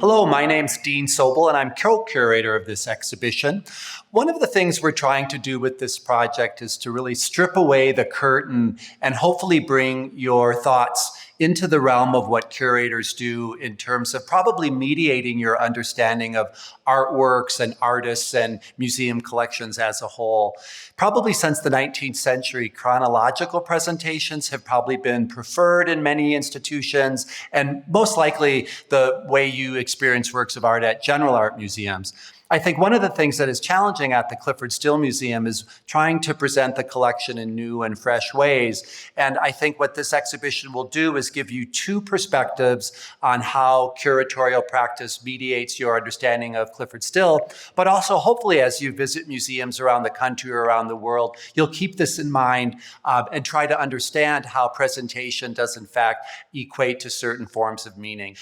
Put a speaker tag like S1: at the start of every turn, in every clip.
S1: Hello, my name's Dean Sobel, and I'm co-curator of this exhibition. One of the things we're trying to do with this project is to really strip away the curtain and hopefully bring your thoughts into the realm of what curators do in terms of probably mediating your understanding of artworks and artists and museum collections as a whole. Probably since the 19th century, chronological presentations have probably been preferred in many institutions, and most likely the way you experience works of art at general art museums. I think one of the things that is challenging at the Clyfford Still Museum is trying to present the collection in new and fresh ways. And I think what this exhibition will do is give you two perspectives on how curatorial practice mediates your understanding of Clyfford Still, but also hopefully as you visit museums around the country or around the world, you'll keep this in mind and try to understand how presentation does in fact equate to certain forms of meaning.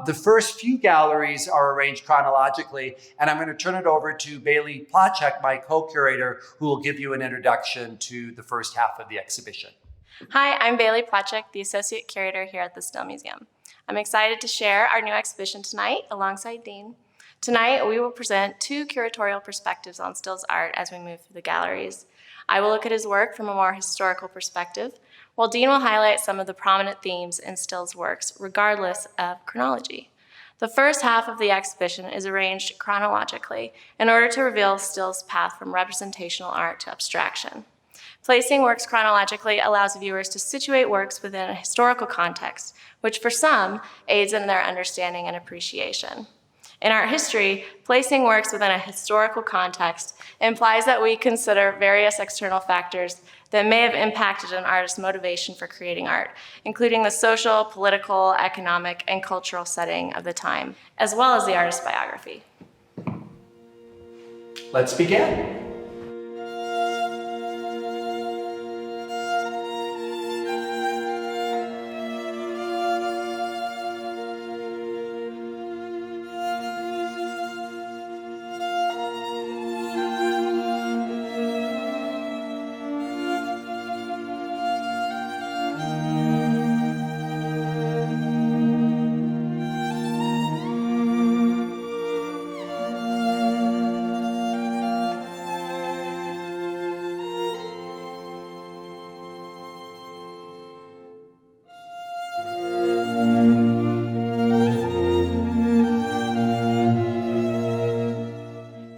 S1: The first few galleries are arranged chronologically, and I'm going to turn it over to Bailey Placzek, my co-curator, who will give you an introduction to the first half of the exhibition.
S2: Hi, I'm Bailey Placzek, the Associate Curator here at the Still Museum. I'm excited to share our new exhibition tonight alongside Dean. Tonight, we will present two curatorial perspectives on Still's art as we move through the galleries. I will look at his work from a more historical perspective, while Dean will highlight some of the prominent themes in Still's works, regardless of chronology. The first half of the exhibition is arranged chronologically in order to reveal Still's path from representational art to abstraction. Placing works chronologically allows viewers to situate works within a historical context, which for some aids in their understanding and appreciation. In art history, placing works within a historical context implies that we consider various external factors that may have impacted an artist's motivation for creating art, including the social, political, economic, and cultural setting of the time, as well as the artist's biography.
S1: Let's begin.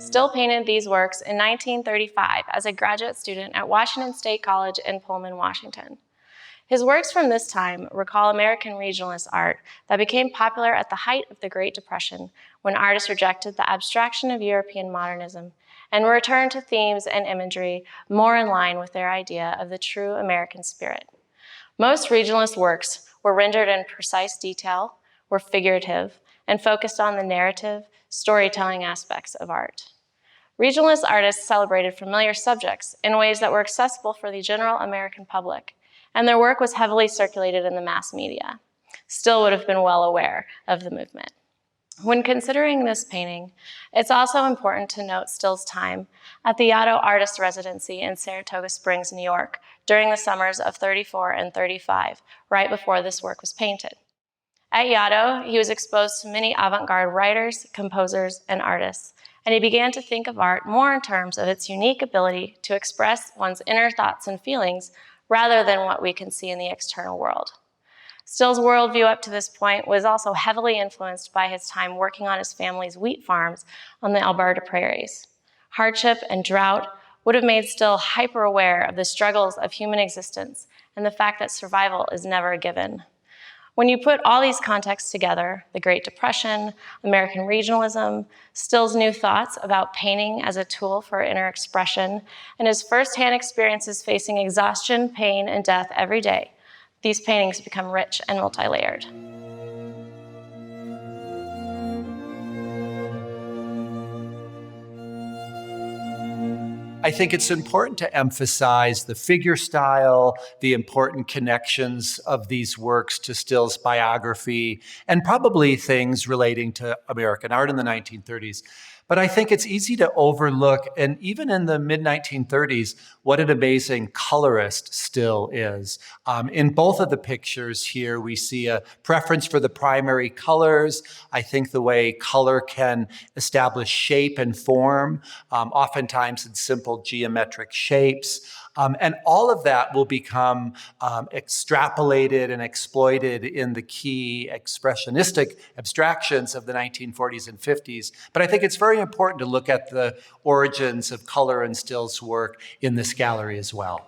S2: Still painted these works in 1935 as a graduate student at Washington State College in Pullman, Washington. His works from this time recall American regionalist art that became popular at the height of the Great Depression, when artists rejected the abstraction of European modernism and returned to themes and imagery more in line with their idea of the true American spirit. Most regionalist works were rendered in precise detail, were figurative, and focused on the narrative, storytelling aspects of art. Regionalist artists celebrated familiar subjects in ways that were accessible for the general American public, and their work was heavily circulated in the mass media. Still would have been well aware of the movement. When considering this painting, it's also important to note Still's time at the Yaddo Artist Residency in Saratoga Springs, New York, during the summers of 34 and 35, right before this work was painted. At Yaddo, he was exposed to many avant-garde writers, composers, and artists, and he began to think of art more in terms of its unique ability to express one's inner thoughts and feelings rather than what we can see in the external world. Still's worldview up to this point was also heavily influenced by his time working on his family's wheat farms on the Alberta prairies. Hardship and drought would have made Still hyper-aware of the struggles of human existence and the fact that survival is never a given. When you put all these contexts together, the Great Depression, American regionalism, Still's new thoughts about painting as a tool for inner expression, and his firsthand experiences facing exhaustion, pain, and death every day, these paintings become rich and multi-layered.
S1: I think it's important to emphasize the figure style, the important connections of these works to Still's biography, and probably things relating to American art in the 1930s. But I think it's easy to overlook, and even in the mid-1930s, what an amazing colorist Still is. In both of the pictures here, we see a preference for the primary colors. I think the way color can establish shape and form, oftentimes in simple geometric shapes. And all of that will become extrapolated and exploited in the key expressionistic abstractions of the 1940s and 50s. But I think it's very important to look at the origins of color in Still's work in this gallery as well.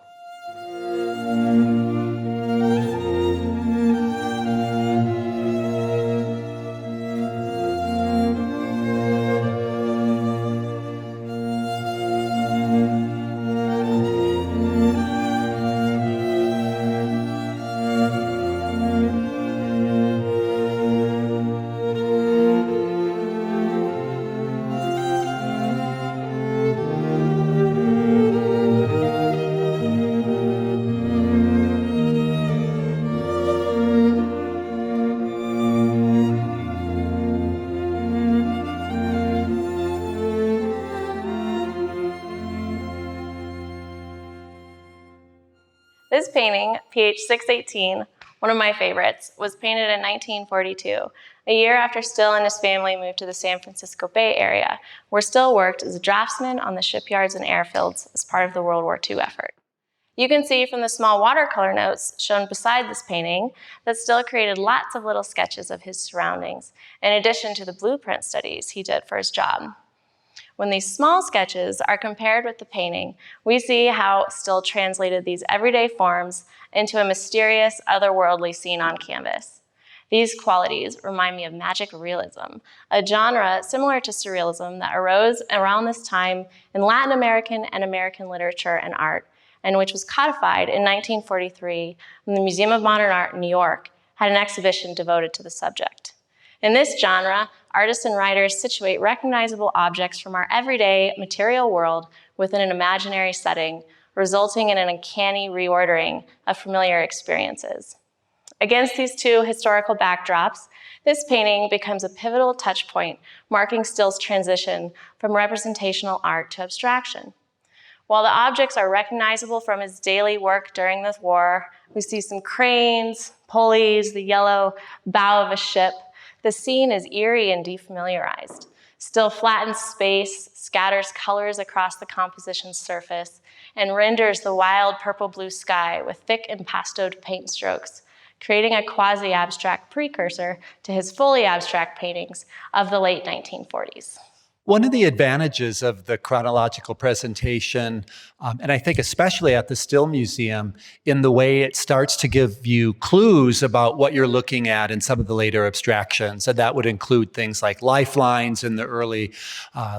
S2: This painting, PH 618, one of my favorites, was painted in 1942, a year after Still and his family moved to the San Francisco Bay Area, where Still worked as a draftsman on the shipyards and airfields as part of the World War II effort. You can see from the small watercolor notes shown beside this painting that Still created lots of little sketches of his surroundings, in addition to the blueprint studies he did for his job. When these small sketches are compared with the painting, we see how Still translated these everyday forms into a mysterious, otherworldly scene on canvas. These qualities remind me of magic realism, a genre similar to surrealism that arose around this time in Latin American and American literature and art, and which was codified in 1943 when the Museum of Modern Art in New York had an exhibition devoted to the subject. In this genre, artists and writers situate recognizable objects from our everyday material world within an imaginary setting, resulting in an uncanny reordering of familiar experiences. Against these two historical backdrops, this painting becomes a pivotal touch point, marking Still's transition from representational art to abstraction. While the objects are recognizable from his daily work during the war, we see some cranes, pulleys, the yellow bow of a ship. The scene is eerie and defamiliarized. Still flattens space, scatters colors across the composition's surface, and renders the wild purple-blue sky with thick impastoed paint strokes, creating a quasi-abstract precursor to his fully abstract paintings of the late 1940s.
S1: One of the advantages of the chronological presentation, and I think especially at the Still Museum, in the way it starts to give you clues about what you're looking at in some of the later abstractions, and that would include things like lifelines in the early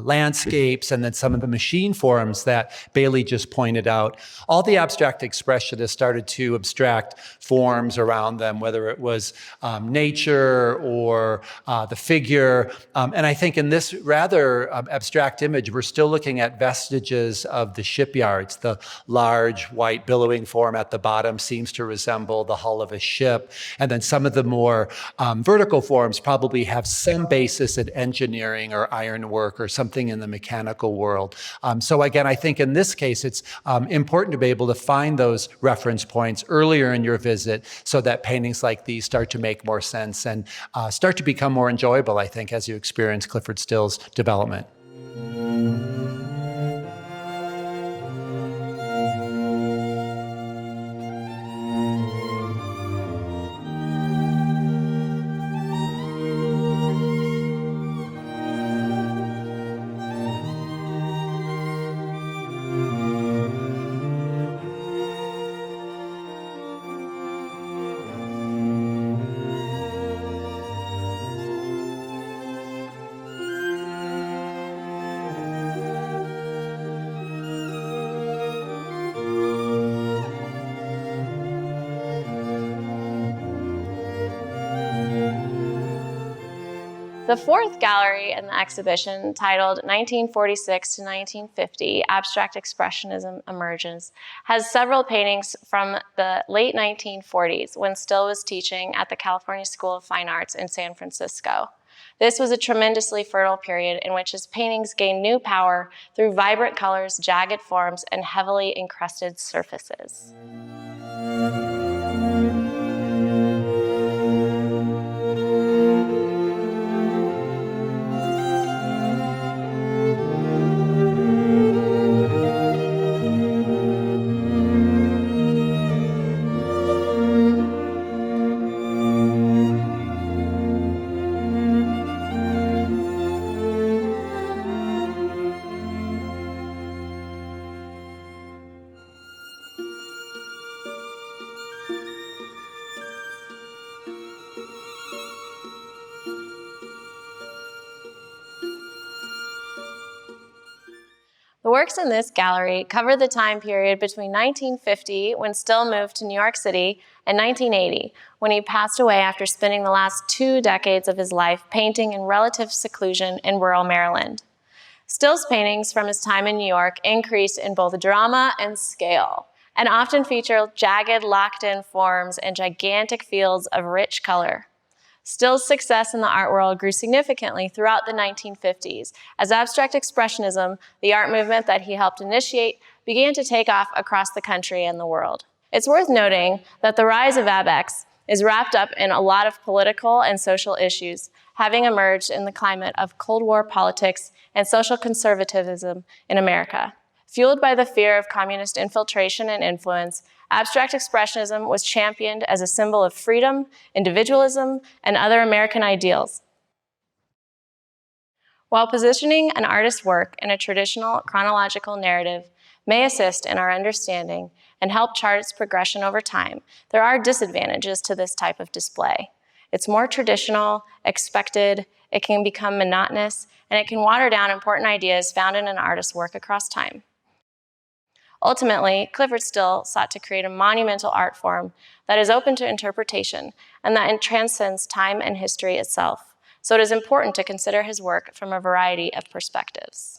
S1: landscapes, and then some of the machine forms that Bailey just pointed out. All the abstract expressionists started to abstract forms around them, whether it was nature or the figure, and I think in this rather abstract image, we're still looking at vestiges of the shipyards. The large white billowing form at the bottom seems to resemble the hull of a ship. And then some of the more vertical forms probably have some basis in engineering or ironwork or something in the mechanical world. So again, I think in this case, it's important to be able to find those reference points earlier in your visit so that paintings like these start to make more sense and start to become more enjoyable, I think, as you experience Clyfford Still's development.
S2: The fourth gallery in the exhibition, titled 1946 to 1950, Abstract Expressionism Emergence, has several paintings from the late 1940s when Still was teaching at the California School of Fine Arts in San Francisco. This was a tremendously fertile period in which his paintings gained new power through vibrant colors, jagged forms, and heavily encrusted surfaces. The works in this gallery cover the time period between 1950, when Still moved to New York City, and 1980, when he passed away after spending the last 2 decades of his life painting in relative seclusion in rural Maryland. Still's paintings from his time in New York increase in both drama and scale, and often feature jagged, locked-in forms and gigantic fields of rich color. Still's success in the art world grew significantly throughout the 1950s, as abstract expressionism, the art movement that he helped initiate, began to take off across the country and the world. It's worth noting that the rise of AbEx is wrapped up in a lot of political and social issues, having emerged in the climate of Cold War politics and social conservatism in America. Fueled by the fear of communist infiltration and influence, abstract expressionism was championed as a symbol of freedom, individualism, and other American ideals. While positioning an artist's work in a traditional chronological narrative may assist in our understanding and help chart its progression over time, there are disadvantages to this type of display. It's more traditional, expected, it can become monotonous, and it can water down important ideas found in an artist's work across time. Ultimately, Clyfford Still sought to create a monumental art form that is open to interpretation and that transcends time and history itself. So it is important to consider his work from a variety of perspectives.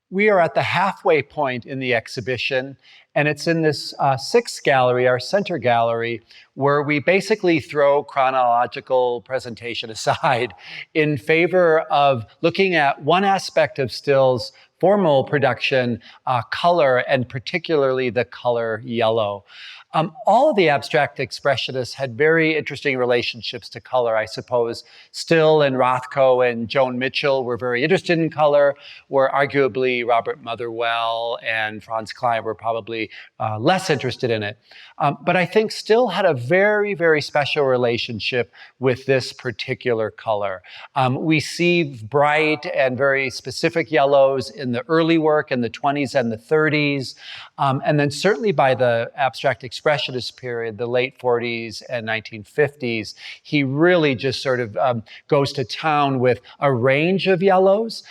S1: We are at the halfway point in the exhibition, and it's in this sixth gallery, our center gallery, where we basically throw chronological presentation aside in favor of looking at one aspect of Still's formal production, color, and particularly the color yellow. All of the abstract expressionists had very interesting relationships to color, I suppose. Still and Rothko and Joan Mitchell were very interested in color, where arguably Robert Motherwell and Franz Klein were probably less interested in it. But I think Still had a very, very special relationship with this particular color. We see bright and very specific yellows in the early work in the 20s and the 30s. And then certainly by the abstract expressionist period, the late 40s and 1950s, he really just sort of goes to town with a range of yellows,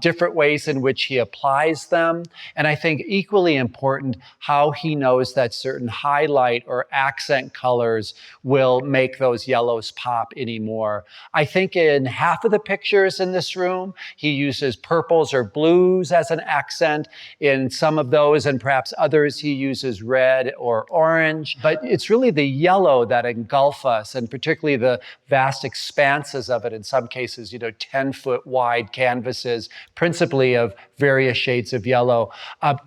S1: different ways in which he applies them. And I think equally important, how he knows that certain highlight or accent colors will make those yellows pop anymore. I think in half of the pictures in this room, he uses purples or blues as an accent. In some of those, and perhaps others, he uses red or orange orange, but it's really the yellow that engulf us, and particularly the vast expanses of it, in some cases, 10-foot wide canvases, principally of various shades of yellow,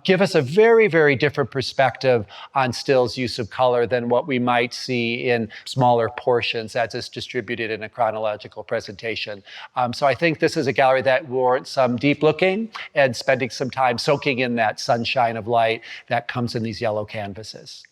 S1: give us a very, very different perspective on Still's use of color than what we might see in smaller portions as it's distributed in a chronological presentation. So I think this is a gallery that warrants some deep looking and spending some time soaking in that sunshine of light that comes in these yellow canvases.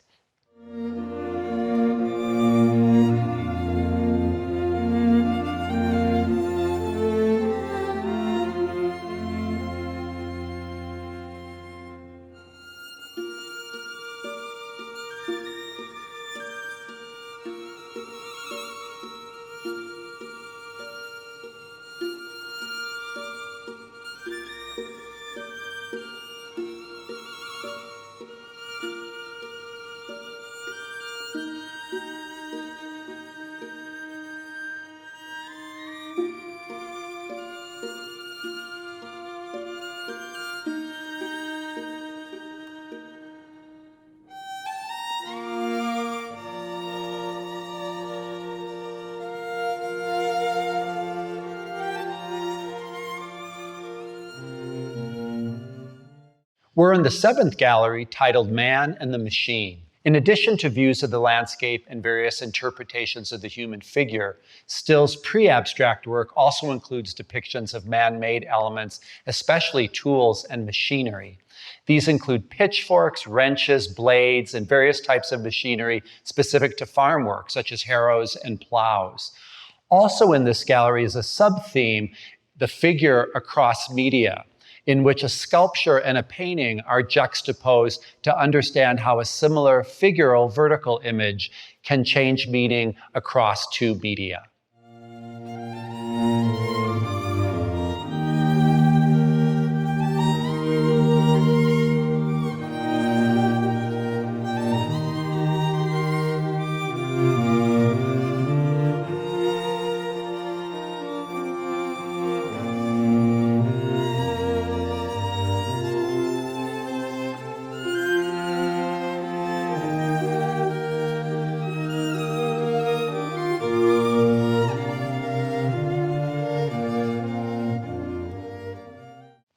S1: We're in the 7th gallery, titled Man and the Machine. In addition to views of the landscape and various interpretations of the human figure, Still's pre-abstract work also includes depictions of man-made elements, especially tools and machinery. These include pitchforks, wrenches, blades, and various types of machinery specific to farm work, such as harrows and plows. Also in this gallery is a sub-theme, the figure across media, in which a sculpture and a painting are juxtaposed to understand how a similar figural vertical image can change meaning across two media.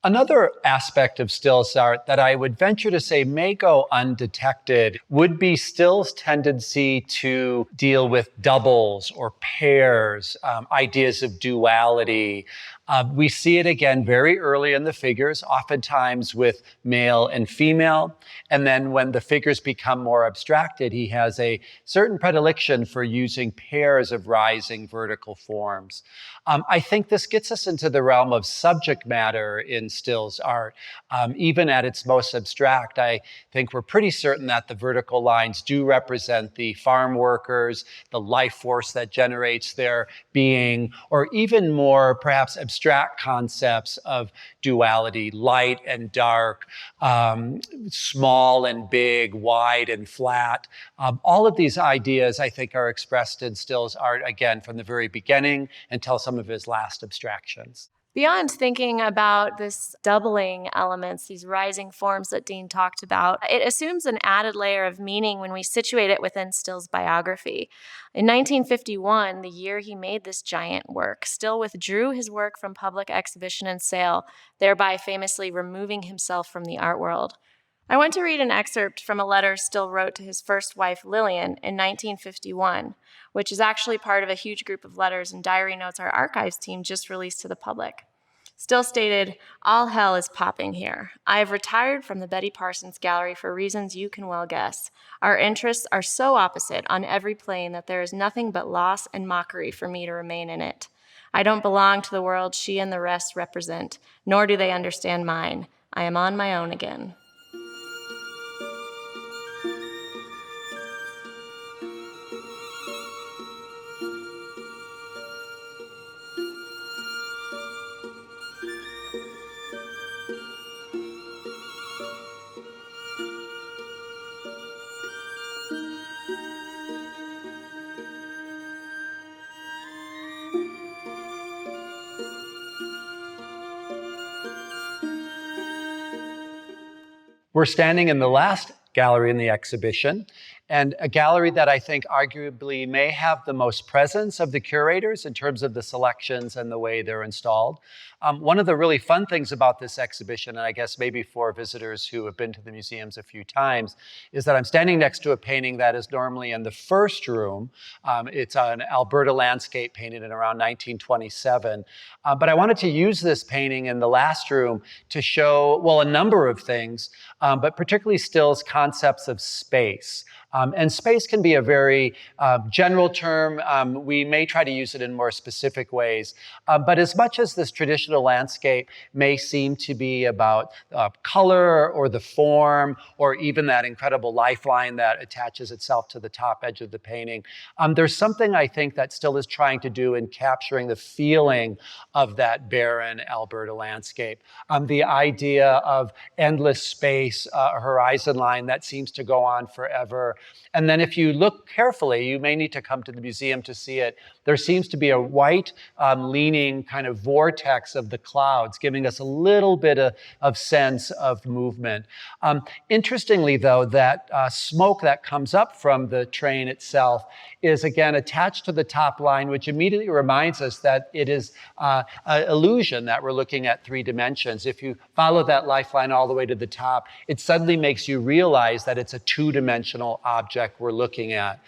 S1: Another aspect of Still's art that I would venture to say may go undetected would be Still's tendency to deal with doubles or pairs, ideas of duality. We see it again very early in the figures, oftentimes with male and female. And then when the figures become more abstracted, he has a certain predilection for using pairs of rising vertical forms. I think this gets us into the realm of subject matter in Still's art. Even at its most abstract, I think we're pretty certain that the vertical lines do represent the farm workers, the life force that generates their being, or even more perhaps abstract concepts of duality, light and dark, small and big, wide and flat. All of these ideas, I think, are expressed in Still's art, again, from the very beginning until some of his last abstractions.
S2: Beyond thinking about this doubling elements, these rising forms that Dean talked about, it assumes an added layer of meaning when we situate it within Still's biography. In 1951, the year he made this giant work, Still withdrew his work from public exhibition and sale, thereby famously removing himself from the art world. I want to read an excerpt from a letter Still wrote to his first wife, Lillian, in 1951, which is actually part of a huge group of letters and diary notes our archives team just released to the public. Still stated, "All hell is popping here. I have retired from the Betty Parsons Gallery for reasons you can well guess. Our interests are so opposite on every plane that there is nothing but loss and mockery for me to remain in it. I don't belong to the world she and the rest represent, nor do they understand mine. I am on my own again."
S1: We're standing in the last gallery in the exhibition, and a gallery that I think arguably may have the most presence of the curators in terms of the selections and the way they're installed. One of the really fun things about this exhibition, and I guess maybe for visitors who have been to the museums a few times, is that I'm standing next to a painting that is normally in the first room. It's an Alberta landscape painted in around 1927. But I wanted to use this painting in the last room to show, well, a number of things, but particularly Still's concepts of space. And space can be a very general term. We may try to use it in more specific ways. But as much as this traditional landscape may seem to be about color or the form or even that incredible lifeline that attaches itself to the top edge of the painting, there's something I think that Still is trying to do in capturing the feeling of that barren Alberta landscape. The idea of endless space, a horizon line that seems to go on forever. And then if you look carefully, you may need to come to the museum to see it, there seems to be a white leaning kind of vortex of the clouds, giving us a little bit of sense of movement. Interestingly, though, that smoke that comes up from the train itself is again attached to the top line, which immediately reminds us that it is an illusion that we're looking at 3 dimensions. If you follow that lifeline all the way to the top, it suddenly makes you realize that it's a 2-dimensional object we're looking at.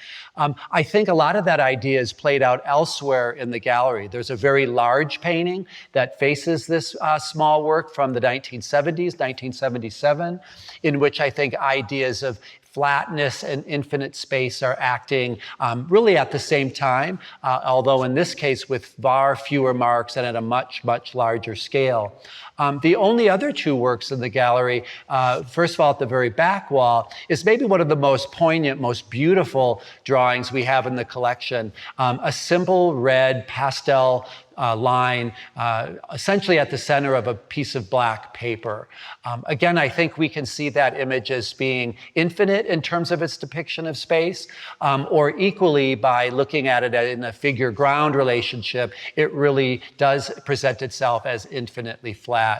S1: I think a lot of that idea is played out elsewhere in the gallery. There's a very large painting that faces this small work from the 1970s, 1977, in which I think ideas of flatness and infinite space are acting really at the same time, although in this case with far fewer marks and at a much, much larger scale. The only other 2 works in the gallery, first of all, at the very back wall, is maybe one of the most poignant, most beautiful drawings we have in the collection. A simple red pastel line, essentially at the center of a piece of black paper. Again, I think we can see that image as being infinite in terms of its depiction of space, or equally by looking at it in a figure-ground relationship, it really does present itself as infinitely flat.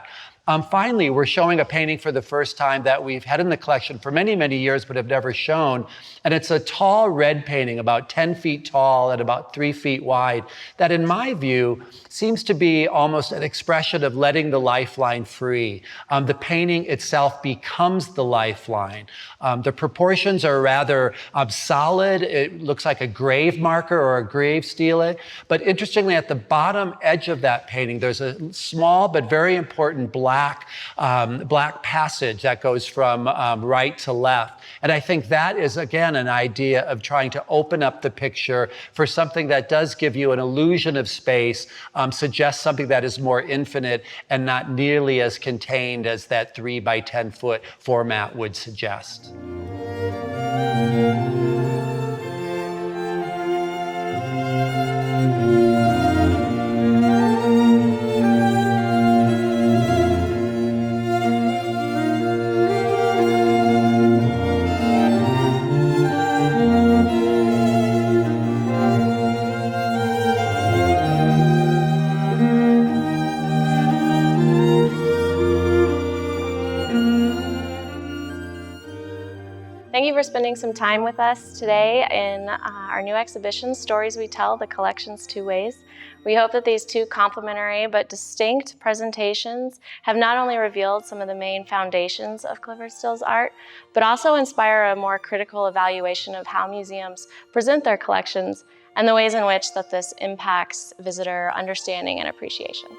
S1: Finally, we're showing a painting for the first time that we've had in the collection for many, many years, but have never shown. And it's a tall red painting, about 10 feet tall and about 3 feet wide, that in my view seems to be almost an expression of letting the lifeline free. The painting itself becomes the lifeline. The proportions are rather solid. It looks like a grave marker or a grave stele. But interestingly, at the bottom edge of that painting, there's a small but very important black passage that goes from right to left. And I think that is, again, an idea of trying to open up the picture for something that does give you an illusion of space, suggests something that is more infinite and not nearly as contained as that 3 by 10 foot format would suggest.
S2: Thank you for spending some time with us today in our new exhibition, Stories We Tell, The Collection's 2 Ways. We hope that these 2 complementary but distinct presentations have not only revealed some of the main foundations of Clyfford Still's art, but also inspire a more critical evaluation of how museums present their collections and the ways in which that this impacts visitor understanding and appreciation.